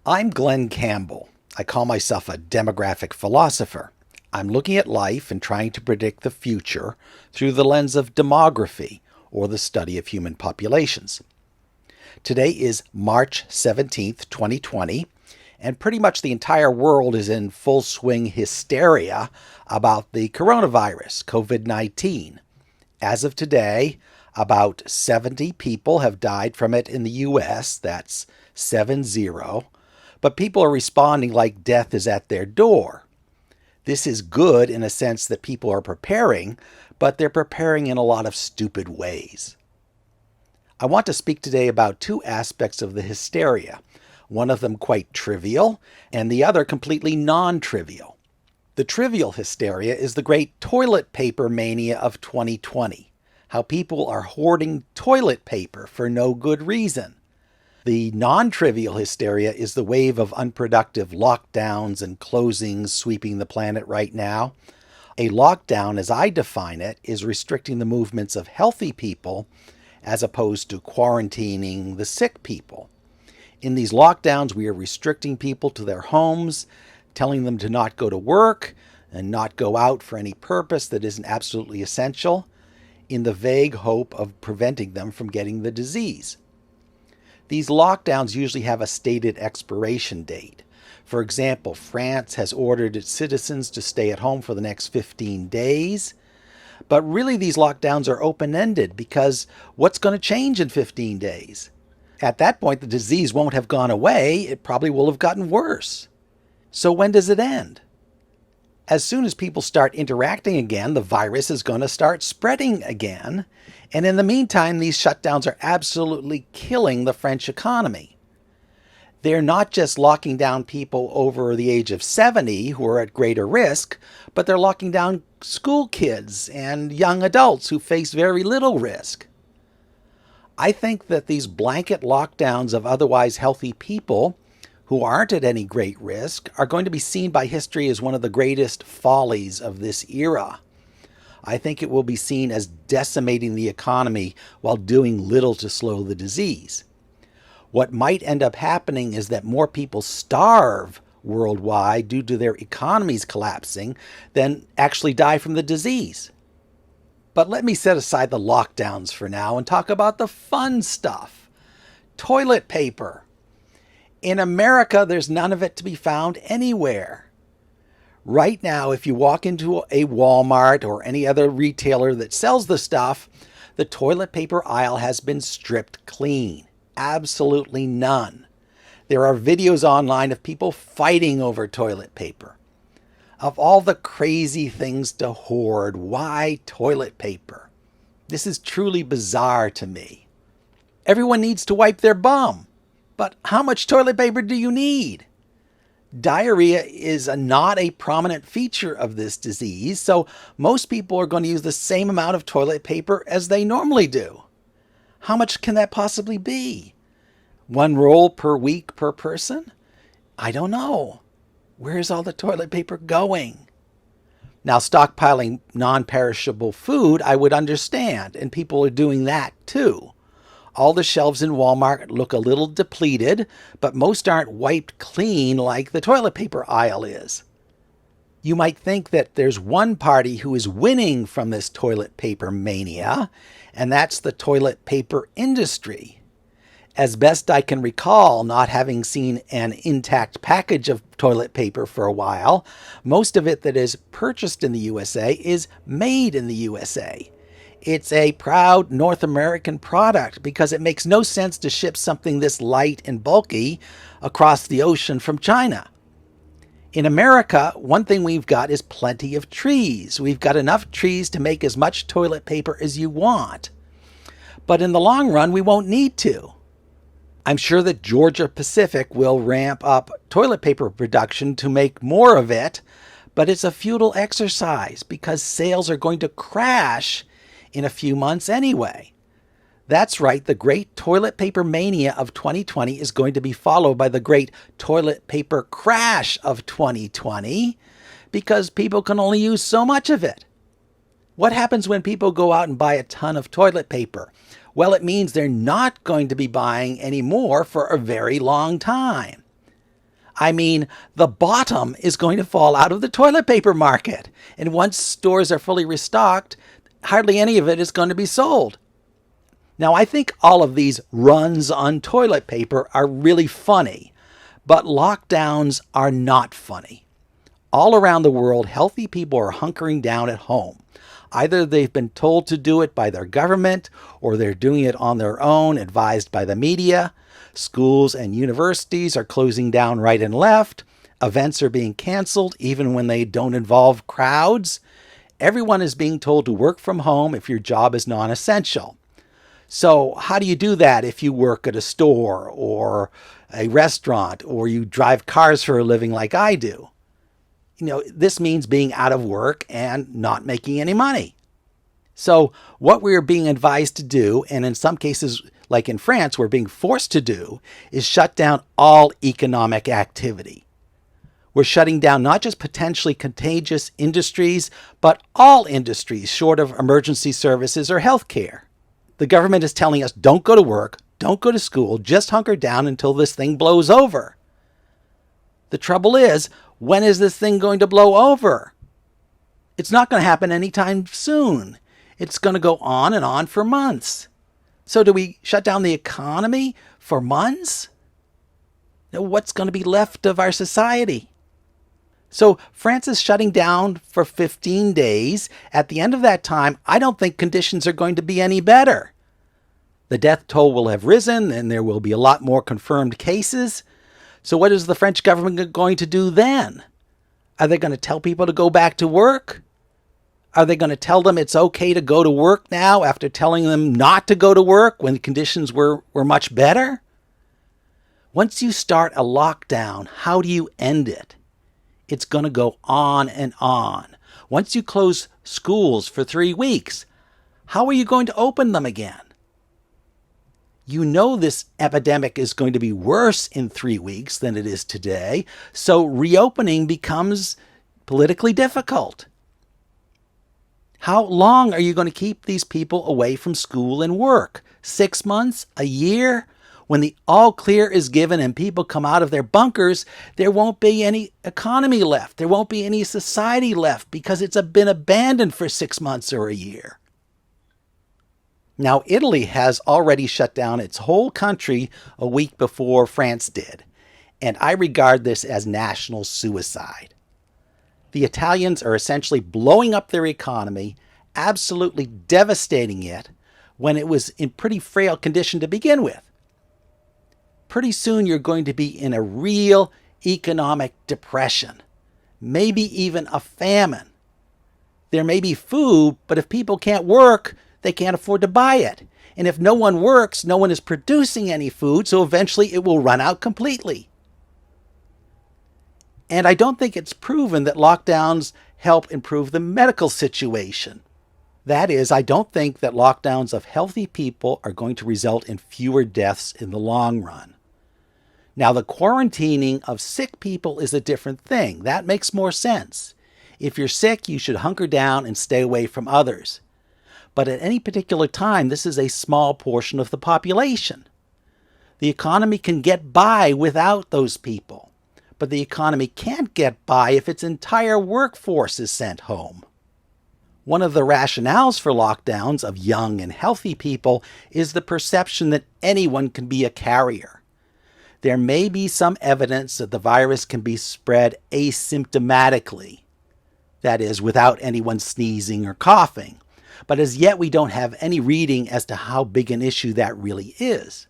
I'm Glenn Campbell. I call myself a demographic philosopher. I'm looking at life and trying to predict the future through the lens of demography, or the study of human populations. Today is March 17th, 2020, and pretty much the entire world is in full swing hysteria about the coronavirus, COVID-19. As of today, about 70 people have died from it in the U.S. That's 70. But people are responding like death is at their door. This is good in a sense that people are preparing, but they're preparing in a lot of stupid ways. I want to speak today about two aspects of the hysteria, one of them quite trivial, and the other completely non-trivial. The trivial hysteria is the great toilet paper mania of 2020, how people are hoarding toilet paper for no good reason. The non-trivial hysteria is the wave of unproductive lockdowns and closings sweeping the planet right now. A lockdown, as I define it, is restricting the movements of healthy people as opposed to quarantining the sick people. In these lockdowns, we are restricting people to their homes, telling them to not go to work and not go out for any purpose that isn't absolutely essential, in the vague hope of preventing them from getting the disease. These lockdowns usually have a stated expiration date. For example, France has ordered its citizens to stay at home for the next 15 days. But really, these lockdowns are open-ended because what's going to change in 15 days? At that point, the disease won't have gone away. It probably will have gotten worse. So when does it end? As soon as people start interacting again, the virus is going to start spreading again. And in the meantime, these shutdowns are absolutely killing the French economy. They're not just locking down people over the age of 70 who are at greater risk, but they're locking down school kids and young adults who face very little risk. I think that these blanket lockdowns of otherwise healthy people who aren't at any great risk are going to be seen by history as one of the greatest follies of this era. I think it will be seen as decimating the economy while doing little to slow the disease. What might end up happening is that more people starve worldwide due to their economies collapsing than actually die from the disease. But let me set aside the lockdowns for now and talk about the fun stuff. Toilet paper. In America, there's none of it to be found anywhere. Right now, if you walk into a Walmart or any other retailer that sells the stuff, the toilet paper aisle has been stripped clean. Absolutely none. There are videos online of people fighting over toilet paper. Of all the crazy things to hoard, why toilet paper? This is truly bizarre to me. Everyone needs to wipe their bum. But how much toilet paper do you need? Diarrhea is not a prominent feature of this disease, so most people are going to use the same amount of toilet paper as they normally do. How much can that possibly be? 1 roll per week per person? I don't know. Where's all the toilet paper going? Now, stockpiling non-perishable food, I would understand, and people are doing that too. All the shelves in Walmart look a little depleted, but most aren't wiped clean like the toilet paper aisle is. You might think that there's one party who is winning from this toilet paper mania, and that's the toilet paper industry. As best I can recall, not having seen an intact package of toilet paper for a while, most of it that is purchased in the USA is made in the USA. It's a proud North American product because it makes no sense to ship something this light and bulky across the ocean from China. In America, one thing we've got is plenty of trees. We've got enough trees to make as much toilet paper as you want. But in the long run, we won't need to. I'm sure that Georgia Pacific will ramp up toilet paper production to make more of it, but it's a futile exercise because sales are going to crash in a few months anyway. That's right, the great toilet paper mania of 2020 is going to be followed by the great toilet paper crash of 2020 because people can only use so much of it. What happens when people go out and buy a ton of toilet paper? Well, it means they're not going to be buying any more for a very long time. I mean, the bottom is going to fall out of the toilet paper market. And once stores are fully restocked, hardly any of it is going to be sold. Now, I think all of these runs on toilet paper are really funny, but lockdowns are not funny. All around the world, healthy people are hunkering down at home. Either they've been told to do it by their government, or they're doing it on their own, advised by the media. Schools and universities are closing down right and left. Events are being canceled, even when they don't involve crowds. Everyone is being told to work from home if your job is non-essential. So how do you do that if you work at a store or a restaurant, or you drive cars for a living like I do? This means being out of work and not making any money. So what we're being advised to do, and in some cases, like in France, we're being forced to do, is shut down all economic activity. We're shutting down not just potentially contagious industries, but all industries short of emergency services or healthcare. The government is telling us, don't go to work, don't go to school, just hunker down until this thing blows over. The trouble is, when is this thing going to blow over? It's not going to happen anytime soon. It's going to go on and on for months. So do we shut down the economy for months? What's going to be left of our society? So France is shutting down for 15 days. At the end of that time, I don't think conditions are going to be any better. The death toll will have risen, and there will be a lot more confirmed cases. So what is the French government going to do then? Are they going to tell people to go back to work? Are they going to tell them it's okay to go to work now after telling them not to go to work when conditions were much better? Once you start a lockdown, how do you end it? It's going to go on and on. Once you close schools for 3 weeks, how are you going to open them again? You know this epidemic is going to be worse in 3 weeks than it is today, so reopening becomes politically difficult. How long are you going to keep these people away from school and work? 6 months? A year? When the all clear is given and people come out of their bunkers, there won't be any economy left. There won't be any society left because it's been abandoned for 6 months or a year. Now, Italy has already shut down its whole country a week before France did, and I regard this as national suicide. The Italians are essentially blowing up their economy, absolutely devastating it, when it was in pretty frail condition to begin with. Pretty soon you're going to be in a real economic depression, maybe even a famine. There may be food, but if people can't work, they can't afford to buy it. And if no one works, no one is producing any food, so eventually it will run out completely. And I don't think it's proven that lockdowns help improve the medical situation. That is, I don't think that lockdowns of healthy people are going to result in fewer deaths in the long run. Now, the quarantining of sick people is a different thing. That makes more sense. If you're sick, you should hunker down and stay away from others. But at any particular time, this is a small portion of the population. The economy can get by without those people, but the economy can't get by if its entire workforce is sent home. One of the rationales for lockdowns of young and healthy people is the perception that anyone can be a carrier. There may be some evidence that the virus can be spread asymptomatically, that is, without anyone sneezing or coughing. But as yet, we don't have any reading as to how big an issue that really is.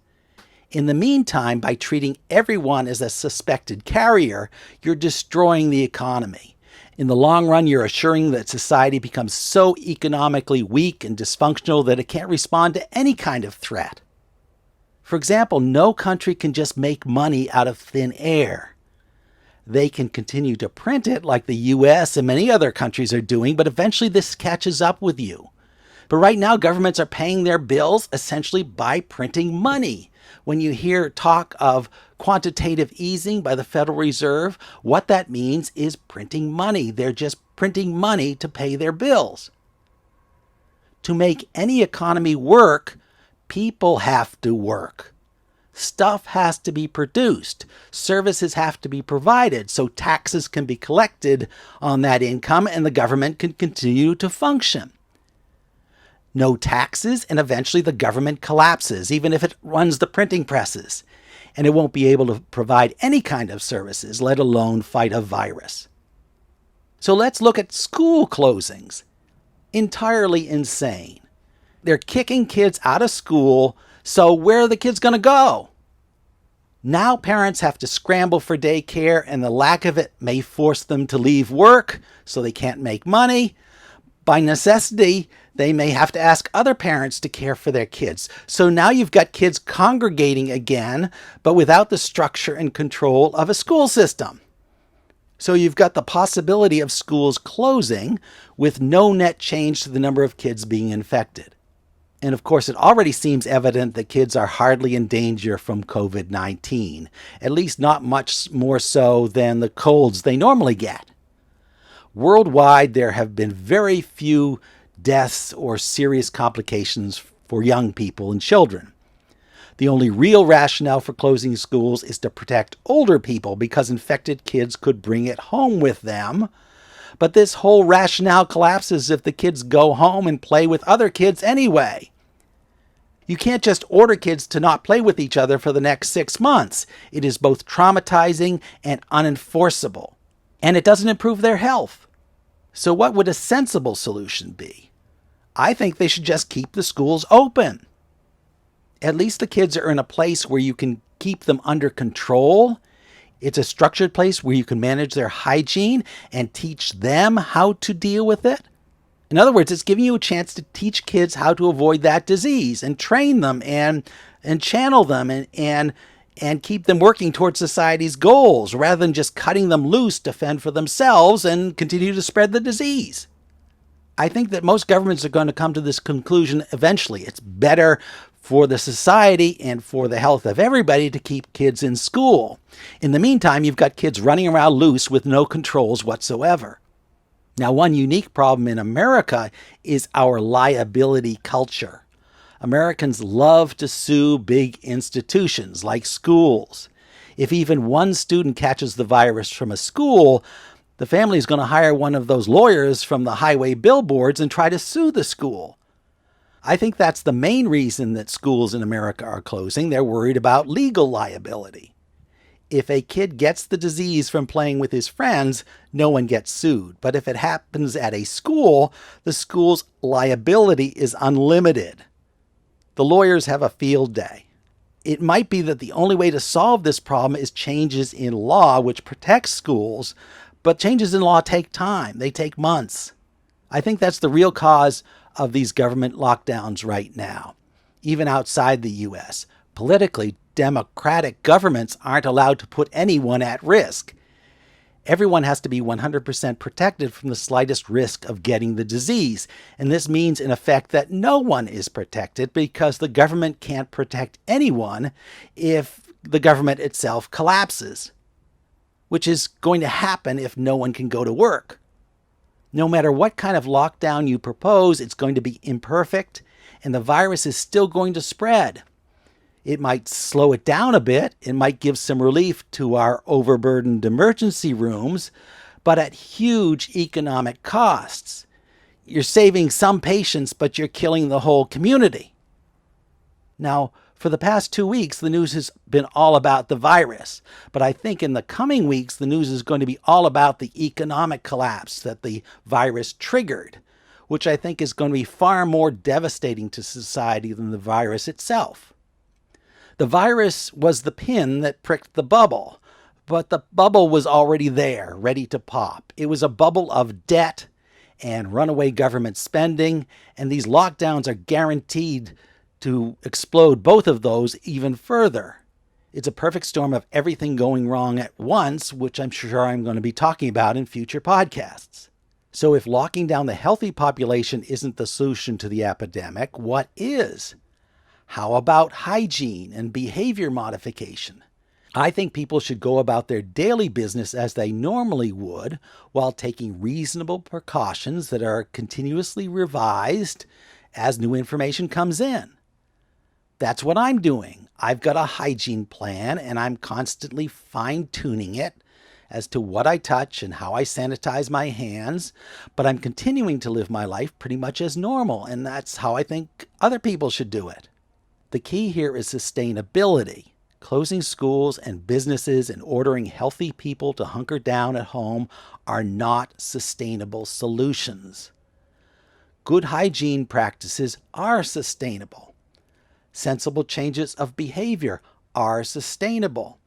In the meantime, by treating everyone as a suspected carrier, you're destroying the economy. In the long run, you're assuring that society becomes so economically weak and dysfunctional that it can't respond to any kind of threat. For example, no country can just make money out of thin air. They can continue to print it like the US and many other countries are doing, but eventually this catches up with you. But right now, governments are paying their bills essentially by printing money. When you hear talk of quantitative easing by the Federal Reserve, what that means is printing money. They're just printing money to pay their bills. To make any economy work, people have to work. Stuff has to be produced. Services have to be provided so taxes can be collected on that income and the government can continue to function. No taxes, and eventually the government collapses, even if it runs the printing presses, and it won't be able to provide any kind of services, let alone fight a virus. So let's look at school closings. Entirely insane. They're kicking kids out of school, so where are the kids going to go? Now parents have to scramble for daycare, and the lack of it may force them to leave work so they can't make money. By necessity, they may have to ask other parents to care for their kids. So now you've got kids congregating again, but without the structure and control of a school system. So you've got the possibility of schools closing with no net change to the number of kids being infected. And of course, it already seems evident that kids are hardly in danger from COVID-19, at least not much more so than the colds they normally get. Worldwide, there have been very few deaths or serious complications for young people and children. The only real rationale for closing schools is to protect older people because infected kids could bring it home with them. But this whole rationale collapses if the kids go home and play with other kids anyway. You can't just order kids to not play with each other for the next 6 months. It is both traumatizing and unenforceable. And it doesn't improve their health. So what would a sensible solution be? I think they should just keep the schools open. At least the kids are in a place where you can keep them under control. It's a structured place where you can manage their hygiene and teach them how to deal with it. In other words, it's giving you a chance to teach kids how to avoid that disease and train them and channel them and keep them working towards society's goals rather than just cutting them loose to fend for themselves and continue to spread the disease. I think that most governments are going to come to this conclusion eventually. It's better for the society and for the health of everybody to keep kids in school. In the meantime, you've got kids running around loose with no controls whatsoever. Now, one unique problem in America is our liability culture. Americans love to sue big institutions like schools. If even one student catches the virus from a school, the family is going to hire one of those lawyers from the highway billboards and try to sue the school. I think that's the main reason that schools in America are closing. They're worried about legal liability. If a kid gets the disease from playing with his friends, no one gets sued. But if it happens at a school, the school's liability is unlimited. The lawyers have a field day. It might be that the only way to solve this problem is changes in law which protects schools, but changes in law take time. They take months. I think that's the real cause of these government lockdowns right now. Even outside the U.S., politically, democratic governments aren't allowed to put anyone at risk. Everyone has to be 100% protected from the slightest risk of getting the disease. And this means, in effect, that no one is protected because the government can't protect anyone if the government itself collapses, which is going to happen if no one can go to work. No matter what kind of lockdown you propose, it's going to be imperfect, and the virus is still going to spread. It might slow it down a bit. It might give some relief to our overburdened emergency rooms, but at huge economic costs. You're saving some patients, but you're killing the whole community. Now, for the past 2 weeks, the news has been all about the virus. But I think in the coming weeks, the news is going to be all about the economic collapse that the virus triggered, which I think is going to be far more devastating to society than the virus itself. The virus was the pin that pricked the bubble, but the bubble was already there, ready to pop. It was a bubble of debt and runaway government spending, and these lockdowns are guaranteed to explode both of those even further. It's a perfect storm of everything going wrong at once, which I'm sure I'm going to be talking about in future podcasts. So if locking down the healthy population isn't the solution to the epidemic, what is? How about hygiene and behavior modification? I think people should go about their daily business as they normally would while taking reasonable precautions that are continuously revised as new information comes in. That's what I'm doing. I've got a hygiene plan and I'm constantly fine-tuning it as to what I touch and how I sanitize my hands, but I'm continuing to live my life pretty much as normal, and that's how I think other people should do it. The key here is sustainability. Closing schools and businesses and ordering healthy people to hunker down at home are not sustainable solutions. Good hygiene practices are sustainable. Sensible changes of behavior are sustainable.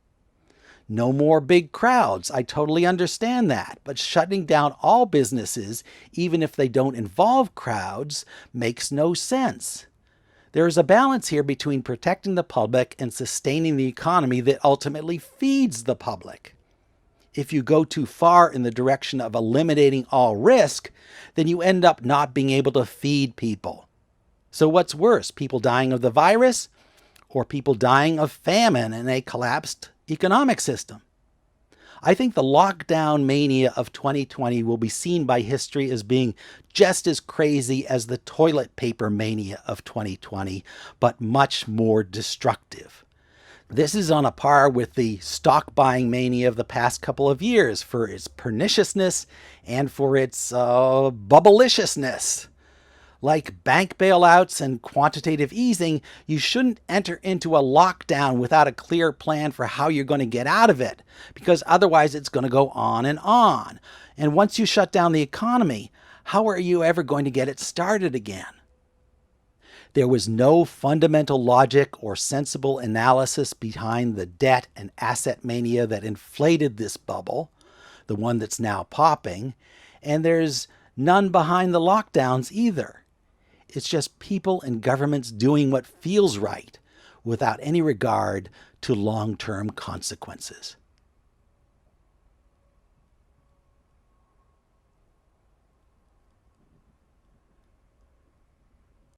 No more big crowds. I totally understand that. But shutting down all businesses, even if they don't involve crowds, makes no sense. There is a balance here between protecting the public and sustaining the economy that ultimately feeds the public. If you go too far in the direction of eliminating all risk, then you end up not being able to feed people. So what's worse, people dying of the virus or people dying of famine in a collapsed economic system? I think the lockdown mania of 2020 will be seen by history as being just as crazy as the toilet paper mania of 2020, but much more destructive. This is on a par with the stock buying mania of the past couple of years for its perniciousness and for its bubbleliciousness. Like bank bailouts and quantitative easing, you shouldn't enter into a lockdown without a clear plan for how you're going to get out of it, because otherwise it's going to go on and on. And once you shut down the economy, how are you ever going to get it started again? There was no fundamental logic or sensible analysis behind the debt and asset mania that inflated this bubble, the one that's now popping, and there's none behind the lockdowns either. It's just people and governments doing what feels right without any regard to long-term consequences.